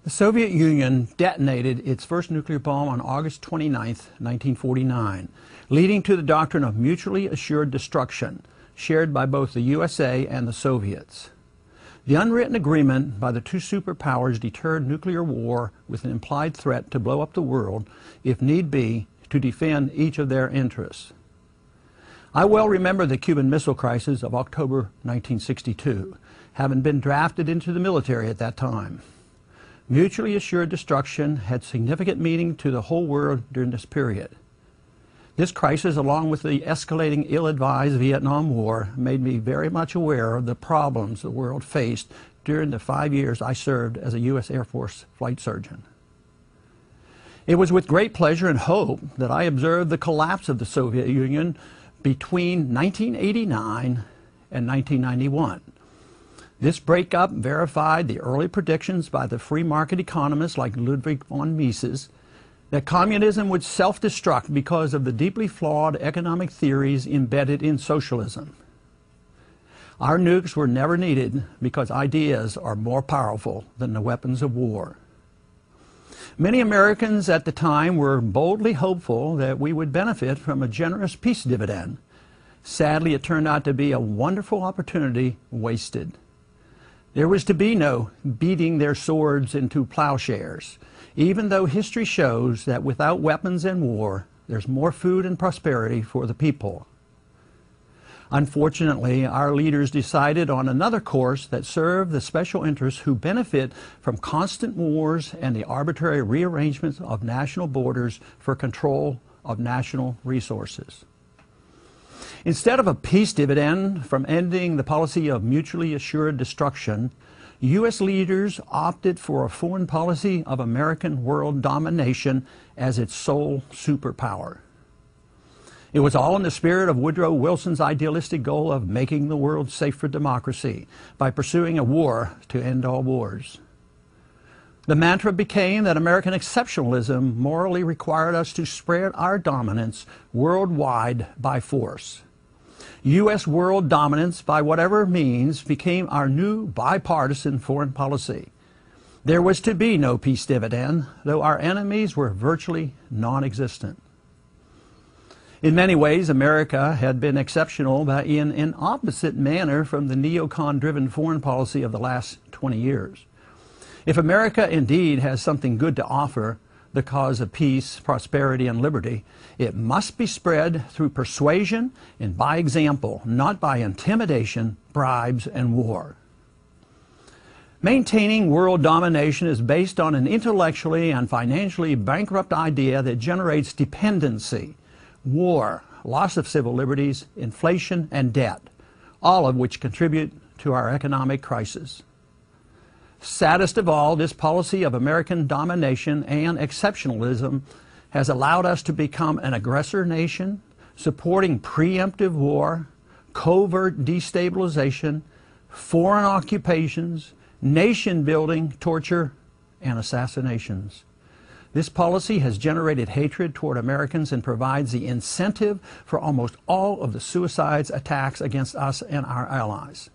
The Soviet Union detonated its first nuclear bomb on August 29, 1949, leading to the doctrine of mutually assured destruction, shared by both the USA and the Soviets. The unwritten agreement by the two superpowers deterred nuclear war with an implied threat to blow up the world, if need be, to defend each of their interests. I well remember the Cuban Missile Crisis of October 1962, having been drafted into the military at that time. Mutually assured destruction had significant meaning to the whole world during this period. This crisis, along with the escalating ill-advised Vietnam War, made me very much aware of the problems the world faced during the 5 years I served as a U.S. Air Force flight surgeon. It was with great pleasure and hope that I observed the collapse of the Soviet Union between 1989 and 1991. This breakup verified the early predictions by the free market economists like Ludwig von Mises that communism would self-destruct because of the deeply flawed economic theories embedded in socialism. Our nukes were never needed because ideas are more powerful than the weapons of war. Many Americans at the time were boldly hopeful that we would benefit from a generous peace dividend. Sadly, it turned out to be a wonderful opportunity wasted. There was to be no beating their swords into plowshares, even though history shows that without weapons and war, there's more food and prosperity for the people. Unfortunately, our leaders decided on another course that served the special interests who benefit from constant wars and the arbitrary rearrangements of national borders for control of national resources. Instead of a peace dividend from ending the policy of mutually assured destruction, U.S. leaders opted for a foreign policy of American world domination as its sole superpower. It was all in the spirit of Woodrow Wilson's idealistic goal of making the world safe for democracy by pursuing a war to end all wars. The mantra became that American exceptionalism morally required us to spread our dominance worldwide by force. U.S. world dominance, by whatever means, became our new bipartisan foreign policy. There was to be no peace dividend, though our enemies were virtually non-existent. In many ways, America had been exceptional in an opposite manner from the neocon-driven foreign policy of the last 20 years. If America indeed has something good to offer, the cause of peace, prosperity, and liberty, it must be spread through persuasion and by example, not by intimidation, bribes, and war. Maintaining world domination is based on an intellectually and financially bankrupt idea that generates dependency, war, loss of civil liberties, inflation, and debt, all of which contribute to our economic crisis. Saddest of all, this policy of American domination and exceptionalism has allowed us to become an aggressor nation, supporting preemptive war, covert destabilization, foreign occupations, nation-building, torture, and assassinations. This policy has generated hatred toward Americans and provides the incentive for almost all of the suicides attacks against us and our allies.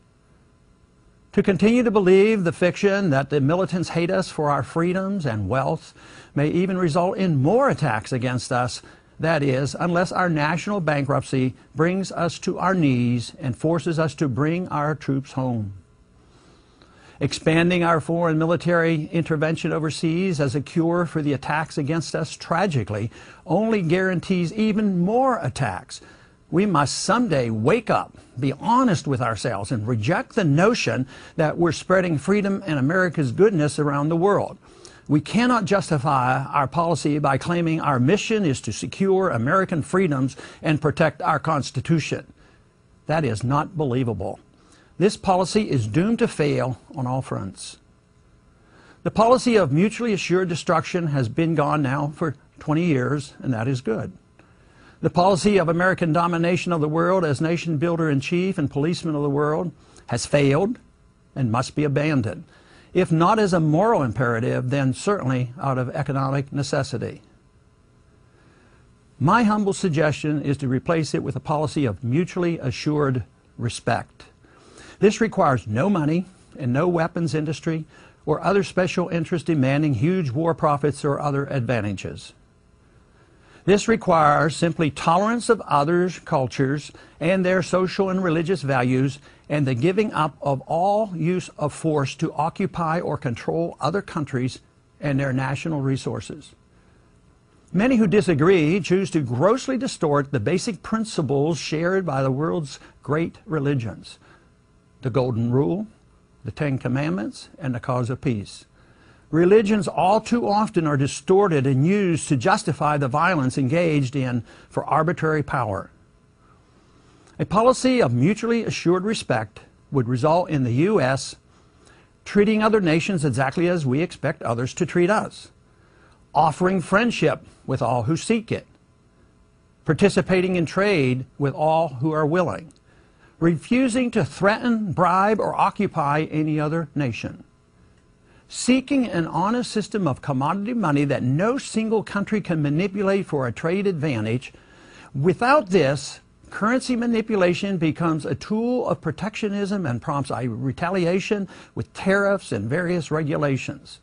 To continue to believe the fiction that the militants hate us for our freedoms and wealth may even result in more attacks against us, that is, unless our national bankruptcy brings us to our knees and forces us to bring our troops home. Expanding our foreign military intervention overseas as a cure for the attacks against us tragically only guarantees even more attacks. We must someday wake up, be honest with ourselves, and reject the notion that we're spreading freedom and America's goodness around the world. We cannot justify our policy by claiming our mission is to secure American freedoms and protect our Constitution. That is not believable. This policy is doomed to fail on all fronts. The policy of mutually assured destruction has been gone now for 20 years, and that is good. The policy of American domination of the world as nation builder in chief and policeman of the world has failed and must be abandoned. If not as a moral imperative, then certainly out of economic necessity. My humble suggestion is to replace it with a policy of mutually assured respect. This requires no money and no weapons industry or other special interests demanding huge war profits or other advantages. This requires simply tolerance of others' cultures and their social and religious values, and the giving up of all use of force to occupy or control other countries and their national resources. Many who disagree choose to grossly distort the basic principles shared by the world's great religions: the Golden Rule, the Ten Commandments, and the cause of peace. Religions all too often are distorted and used to justify the violence engaged in for arbitrary power. A policy of mutually assured respect would result in the U.S. treating other nations exactly as we expect others to treat us, offering friendship with all who seek it, participating in trade with all who are willing, refusing to threaten, bribe, or occupy any other nation, seeking an honest system of commodity money that no single country can manipulate for a trade advantage. Without this, currency manipulation becomes a tool of protectionism and prompts a retaliation with tariffs and various regulations.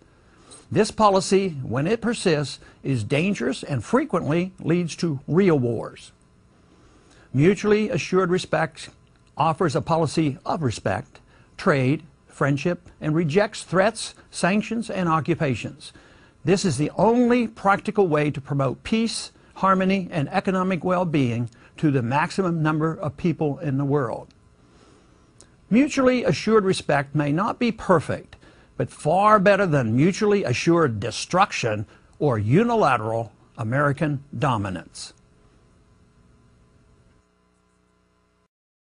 This policy, when it persists, is dangerous and frequently leads to real wars. Mutually assured respect offers a policy of respect, trade, friendship, and rejects threats, sanctions, and occupations. This is the only practical way to promote peace, harmony, and economic well-being to the maximum number of people in the world. Mutually assured respect may not be perfect, but far better than mutually assured destruction or unilateral American dominance.